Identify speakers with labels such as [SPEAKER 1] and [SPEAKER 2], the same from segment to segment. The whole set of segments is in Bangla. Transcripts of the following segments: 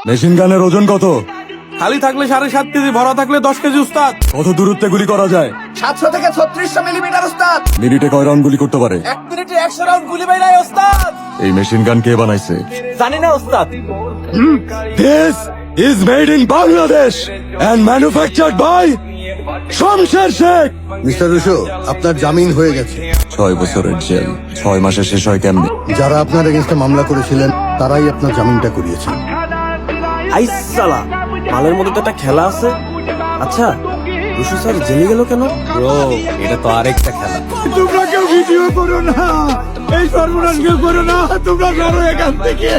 [SPEAKER 1] মেশিন গানের ওজন কত?
[SPEAKER 2] খালি থাকলে 7.5 কেজি, ভরা থাকলে 10 কেজি উস্তাদ।
[SPEAKER 1] কত দূরত্বে গুলি করা যায়?
[SPEAKER 3] 700 থেকে 3600 মিলিমিটার উস্তাদ।
[SPEAKER 1] মিনিটে কয় রাউন্ড গুলি করতে পারে?
[SPEAKER 3] 1 মিনিটে 100 রাউন্ড গুলি বাইরায় উস্তাদ।
[SPEAKER 1] এই মেশিন গান কে বানাইছে?
[SPEAKER 3] জানি না উস্তাদ।
[SPEAKER 1] This is made in Bangladesh and manufactured by Shamsher Sheikh.
[SPEAKER 4] Mister Rusho, আপনার জামিন হয়ে গেছে।
[SPEAKER 1] 6 বছরের জেল 6 মাসে শেষ হয় কেমনে?
[SPEAKER 4] যারা আপনার এগেনস্টে মামলা করেছিলেন তারাই আপনার জামিনটা করিয়েছে।
[SPEAKER 2] আইসালা, মালের মধ্যে তো একটা খেলা আছে। আচ্ছা, রুশু স্যার জেলে গেল কেন? ব্রো, এটা তো আরেকটা খেলা।
[SPEAKER 1] তোমরা কেউ ভিডিও করো না, এই সর্বনাশ কেউ করো না। তোমরা সরো এখান থেকে,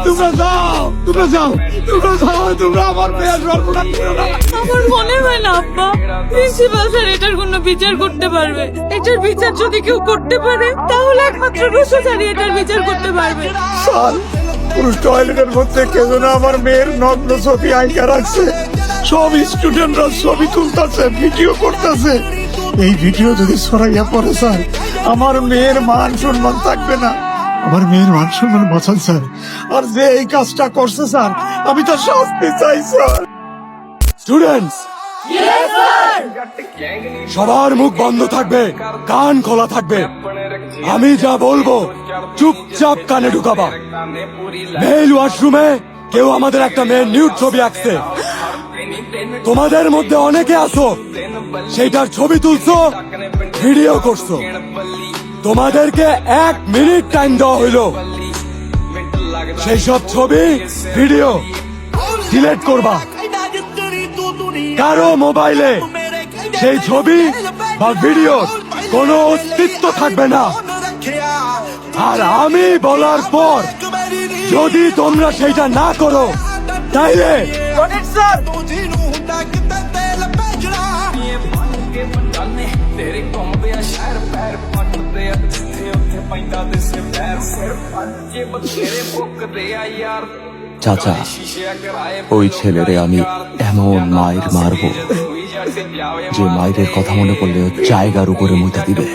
[SPEAKER 1] তোমরা যাও, তোমরা যাও, তোমরা যাও, তোমরা আমার মেয়ের সর্বনাশ করো না।
[SPEAKER 5] আমার মনে হয় না আব্বা প্রিন্সিপাল স্যার এটার কোনো বিচার করতে পারবে। এটার বিচার যদি কেউ করতে পারে তাহলে একমাত্র রুশো স্যারই এটার বিচার করতে পারবে।
[SPEAKER 1] স্যার, পুরুষ টয়লেটের মধ্যে কে যেন আমার মেয়ের নগ্ন ছবি আঁকা রাখছে। সব স্টুডেন্টরা ছবি তুলতেছে, ভিডিও করতেছে। এই ভিডিও যদি ছড়াইয়া পড়ে স্যার, আমার মেয়ের মান সম্মান থাকবে না। আমার মেয়ের মান সম্মান বাঁচান স্যার। আর যে এই কাজটা করছে স্যার, আমি তো শাস্তি চাই স্যার। স্টুডেন্টস, সবার মুখ বন্ধ থাকবে, কান খোলা থাকবে। আমি যা বলবো চুপচাপ কানে ঢুকাবা। মেল ওয়াশরুমে কেউ আমাদের একটা মেয়ের নিউড ছবি আঁকছে। তোমাদের মধ্যে অনেকে আছো সেইটার ছবি তুলছো, ভিডিও করছো। তোমাদেরকে 1 মিনিট টাইম দেওয়া হইলো। সেই সব ছবি, ভিডিও ডিলিট করবা। কারো মোবাইলে সেই ছবি বা ভিডিও কোনো অস্তিত্ব থাকবে না। আর আমি বলার পর যদি তোমরা সেইটা না করো তাইলে
[SPEAKER 3] স্যার,
[SPEAKER 1] চাচা, ওই ছেলেরে আমি এমন মায়ের মারবো যে মায়ের কথা মনে পড়লে জায়গার উপরে মুতে দিবে।